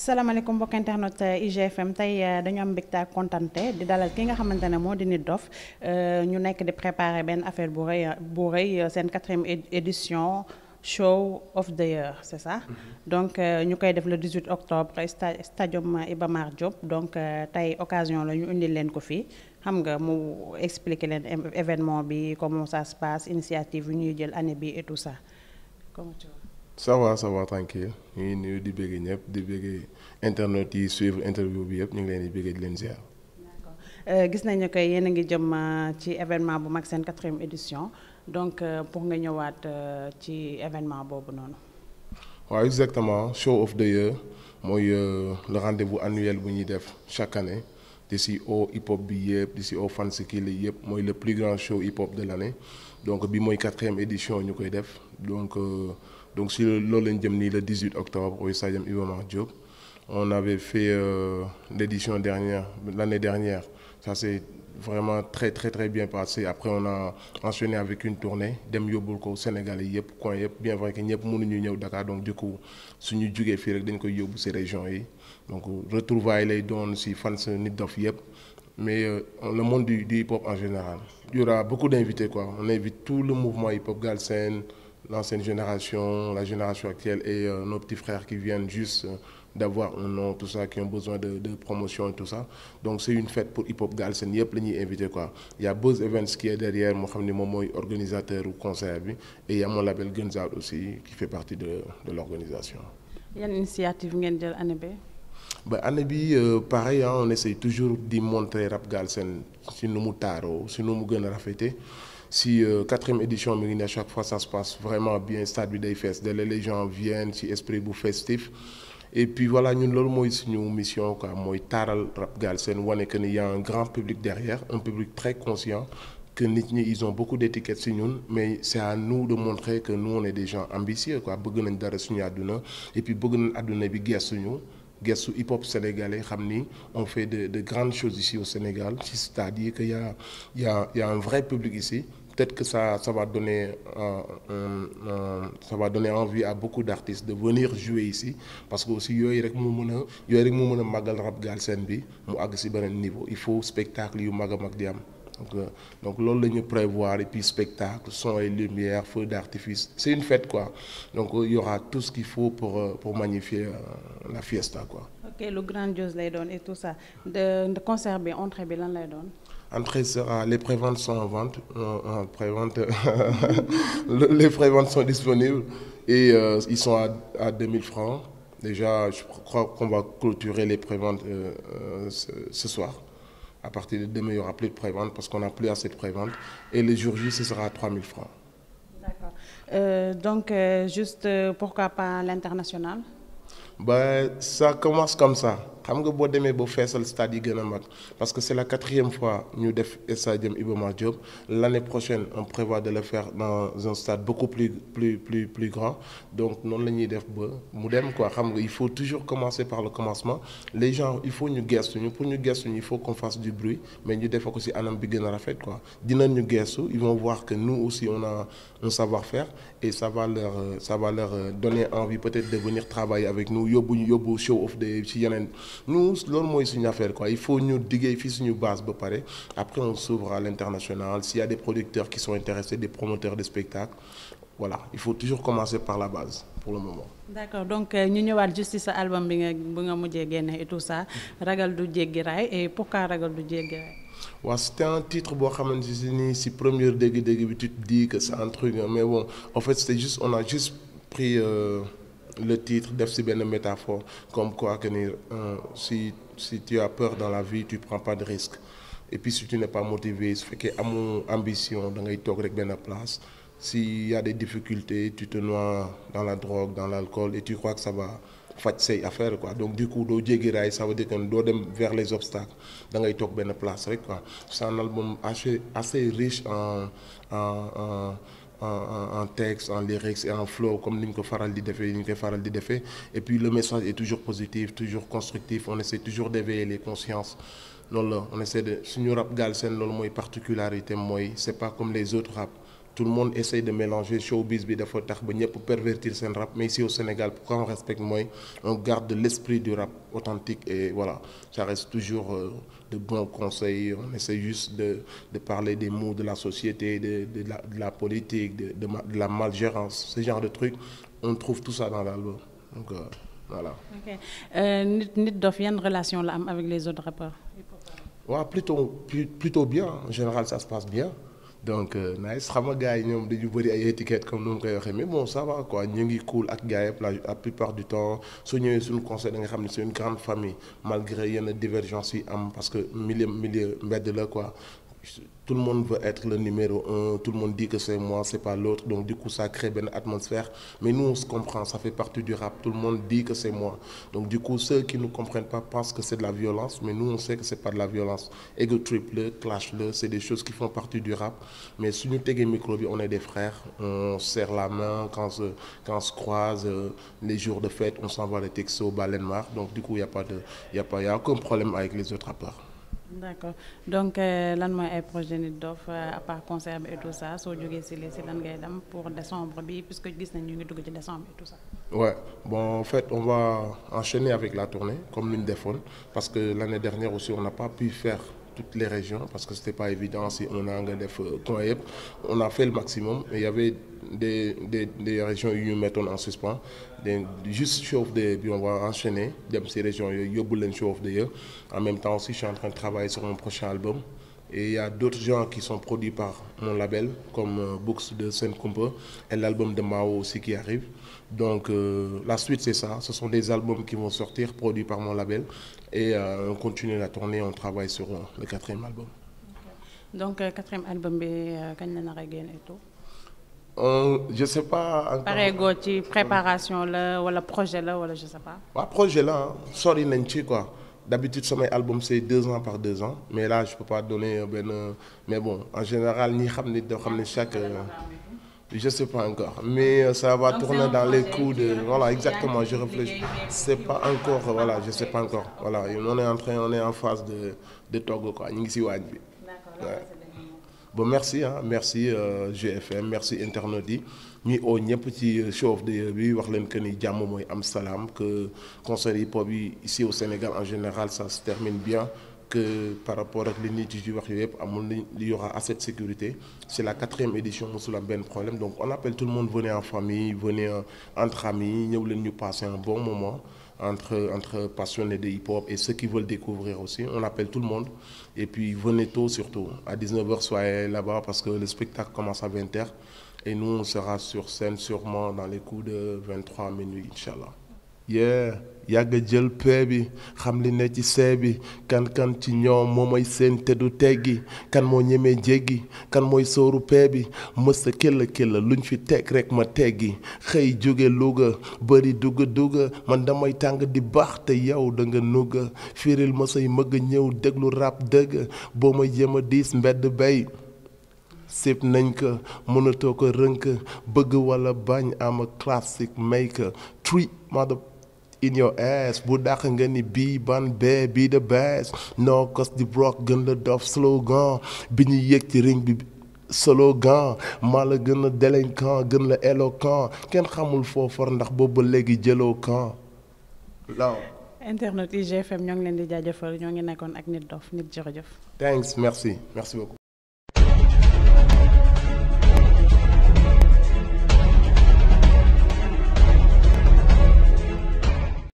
salaamaaleykum mbokk internet IGFM tey dañu am mbégte ak kontante di dalal ki nga xamante ne moo di Nit Doff ñu nekk di préparer benn affaire bu rëy seen 4e édition show of the year c'est ça. Donc ñu koy def le 18 octobre stadium Iba Mar Diop donc tey occasion la ñu indil leen ko fii xam nga mu expliquer leen événement bi comment ça se passe initiative yu ñuy jël année bi et tout ça comment tu vois. Ça va tranquille ñu ngi nuyu di bëgg ñëpp di bëgg internet yi suivre interview bi yëpp ñu ngi leen di bëgg di leen ziar. D'accord gis nañu que yéen a ngi jëm ci événement bu mag seen 4e édition donc pour nga ñëwaat ci événement boobu noonu. waaw exactement show of the year mooy le rendez-vous annuel bu ñuy def chaque année di si au hip hop bi yëpp di si au fans kii la yëpp mooy le plus grand show hip hop de l'année donc bi mooy 4e édition ñu koy def donc si loolu lañ jëm nii le 18 octobre au stadium Iba Mar Diop on avait fait l'édition dernière l'année dernière ça s'est vraiment très bien passé après on a enchaîné avec une tournée dem yóbbul ko Sénégalais yëpp coin yëpp bien vrai que ñëpp mënuñu ñëw Dakar donc du coup suñu jugee fii rek dañ koy yóbbu ci régions yi donc retrouvailles lay doon ci fans Nit Doff yëpp mais le monde du hip-hop en général il y aura beaucoup d'invités quoi on invite tout le mouvement hip-hop Galsen l'ancienne génération, la génération actuelle et nos petits frères qui viennent juste d'avoir un nom, tout ça, qui ont besoin de promotion et tout ça. Donc c'est une fête pour Hip Hop Galsen, yëpp la ñuy invité quoi. Il y a Buzz Events qui est derrière, moo xam ne moom mooy organisateur ou concert bi et il y a mon label Guns Out aussi qui fait partie de l'organisation. Yan initiative ngeen jël année bi? Année bi pareil on essaye toujours d'y montrer rap Galsen si nu mu taaroo si nu mu gën a rafete. Si 4e édition mi ngi ne chaque fois ça se passe vraiment bien stade bi day fees de les gens viennent ci esprit bu festif et puis voilà ñun loolu mooy suñu mission quoi mooy taaral rap Galsen wane que ni y a un grand public derrière un public très conscient que nit ñi ils ont beaucoup d'étiquettes ci ñun mais c'est à nous de montrer que nous on est des gens ambitieux quoi bëgg nañ dara suñu àdduna et puis bëgg nañ àdduna bi gestuñu gestu hip hop sénégalais xam ni on fait de grandes choses ici au Sénégal c'est-à-dire que y a un vrai public ici peut-être que ça va donner envie à beaucoup d'artistes de venir jouer ici parce que aussi yooyu rek mu mën a màggal rap Galsen bi mu àgg ci beneen niveau il faut spectacle yu mag a mag di am donc loolu la ñu prévoir et puis spectacle son et lumière feu d'artifice c'est une fête quoi donc il y aura tout ce qu'il faut pour magnifier la fiesta quoi. Ok lu grandiose lay doon et tout ça de concert bi entrée bi lan lay doon. Entrée sera les préventes sont en vente les préventes sont disponibles et ils sont à 2000 francs déjà je crois qu'on va clôturer les préventes ce soir à partir de demain il y aura plus de prévente parce qu'on n'a plus assez de prévente et le jour J ce sera à 3000 francs. D'accord donc juste pourquoi pas l'international? Ça commence comme ça xam nga boo demee ba feesal stade yi gën a mag parce que c'est la 4e fois ñu def stadium Iba Mar Diop l'année prochaine on prévoit de le faire dans un stade beaucoup plus grand donc noonu la ñuy def ba mu dem quoi xam nga il faut toujours commencer par le commencement les gens il faut ñu gestu ñu pour ñu gestu ñu il faut qu'on fasse du bruit mais ñu defe ko ci anam bi gën a rafet quoi dinañ ñu gestu ils vont voir que nous aussi on a un savoir-faire et ça va leur donner envie peut-être de venir travailler avec nous yóbbu show of the ci yeneen nous loolu mooy suñu affaire quoi il faut ñu diggee fii suñu base ba pare après on s'ouvre à l'international s'il y a des producteurs qui sont intéressés des promoteurs de spectacles voilà il faut toujours commencer par la base pour le moment. D'accord donc ñu ñëwaat juste ci sa album bi nga mujjee génne et tout ça ragal du jéggi raay et pourquoi ragal du jéggi raay. waaw c'était un titre boo xamante ni ci première dégg-dégg bi tu te dis que c'est un truc mais bon en fait c'était juste on a juste pris le titre def ci benn métaphore comme quoi que ni si tu as peur dans la vie tu prends pas de risque et puis si tu n'es pas motivé su fekkee amoo ambition da ngay toog rek benn place s'il y a des difficultés tu te noies dans la drogue dans l'alcool et tu crois que ça va faj say affaire quoi donc du coup doo jéggi raay ça veut dire que doo dem vers les obstacles da ngay toog benn place rek quoi c'est un album assez riche en texte en lyrics et en flow comme ni ñu ko faral di defee et puis le message est toujours positif toujours constructif on essaie toujours d'éveiller les consciences loolu la on essaie de suñu rap Galsen loolu mooy particularité mooy c'est pas comme les autres rap tout le monde essaye de mélanger showbiz bi dafa tax ba ñëpp pervertir seen rap mais ici au Sénégal pourquoi on respecte mooy on garde l'esprit du rap authentique et voilà ça reste toujours de bons conseils on essaie juste de parler des maux de la société de la politique de la malgérance ce genre de trucs on trouve tout ça dans l'album donc voilà. Ok Nit Doff yan relation la am avec les autres rappeurs. waaw plutôt bien en général ça se passe bien. donc nice xam nga gars yi ñoom dañu bëri ay étiquettes comme nu mu koy waxee mais bon ça va quoi ñu ngi cool ak gars yëpp la plupart du temps su ñëwee suñu conseil da nga xam ne c'est une grande famille malgré yenn divergence yi am parce que milieu mbedd la quoi tout le monde veut être le numéro un tout le monde dit que c'est moi c'est pas l'autre donc du coup ça crée benn atmosphère mais nous on se comprend ça fait partie du rap tout le monde dit que c'est moi donc du coup ceux qui ne comprennent pas pensent que c'est de la violence mais nous on sait que c'est pas de la violence ego trip la clash la c'est des choses qui font partie du rap mais suñu tegee micro bi on est des frères on serre la main quand on se croise les jours de fête on s'envoie des textos baleine mar donc du coup y a aucun problème avec les autres rappeurs. D'accord donc lan mooy ay projet Nit Doff à part concert bi et tout ça soo jógee si lan ngay dem pour décembre bi puisque gis nañ ñu ngi dugg ci décembre et tout ça. Ouais bon en fait on va enchaîner avec la tournée comme ni ñu defoon parce que l'année dernière aussi on n'a pas pu faire toutes les régions parce que c'était pas évident si on a nga def coin yëpp on a fait le maximum et il y avait des régions yu ñu mettoon en suspens juste show of the year bi on va enchaîner dem ces régions yooyu yóbbu leen show of the year en même temps aussi je suis en train de travailler sur mon prochain album et il y a d'autres gens qui sont produits par mon label comme Books de Sen Kumpa et l'album de Mao aussi qui arrive donc la suite c'est ça ce sont des albums qui vont sortir produits par mon label et on continue la tournée on travaille sur le 4e album. Okay. Donc 4e album bi kañ la nar a génn et tout. Je sais pas encore. pareegoo ci préparation la wala projet la wala je sais pas. waaw projet la sori nañ ci quoi d'habitude samay album c'est 2 ans par 2 ans mais là je peux pas donner benn mais bon en général ñi xam ni doo xam ne chaque. Je sais pas encore mais ça va donc tourner dans les coups de voilà exactement je réfléchis c'est pas encore voilà je sais pas encore voilà on est en phase de togg quoi ñu ngi ci waañ bi. Bon merci merci GFM merci internautes yi ñuy oo ñëpp ci show of the year bi wax leen que ni jàmm mooy am salaam que concert hip-hop yi ici au Sénégal en général ça se termine bien que par rapport ak li nit yi wax yooyu yëpp amul li y aura assez de sécurité c'est la 4e édition mosul am benn problème donc on appelle tout le monde venez en famille venez entre amis ñëw leen ñu passer un bon moment entre passionnés de hip-hop et ceux qui veulent découvrir aussi on appelle tout le monde et puis venez tôt surtout à 19h soyez là-bas parce que le spectacle commence à 20h et nous on sera sur scène sûrement dans les coups de 23 minuit inchallah. yàgg jël pee bi xam li ne ci see bi kan ci ñoom moo may seen te du teggi kan moo ñemee jéggi kan mooy sóoru pee bi mësa këlla luñ fi teg rek ma teggi xëy jóge Louga bëri dugga man damay tàng di baax te yow da nga nugga firil ma say mëgg ñëw déglu rap dëgg boo may jéem a diis mbedd bay sip nañ ko mënatoo ko rënk bëgg wala bañ am a classic maker three mother in your ass bu dàq nga ni bii ban bee bii the best no cause di rock gën la Doff slogan bi ñu yëg ci ring bi slogan maa la gën a délinquant gën la éloquent kenn xamul foofar ndax boobu ba léegi jëloo camp law internet yi GFM ñoo ngi leen di jaajëfal ñoo ngi nekkoon ak Nit Doff nit jërëjëf. Thanks merci beaucoup.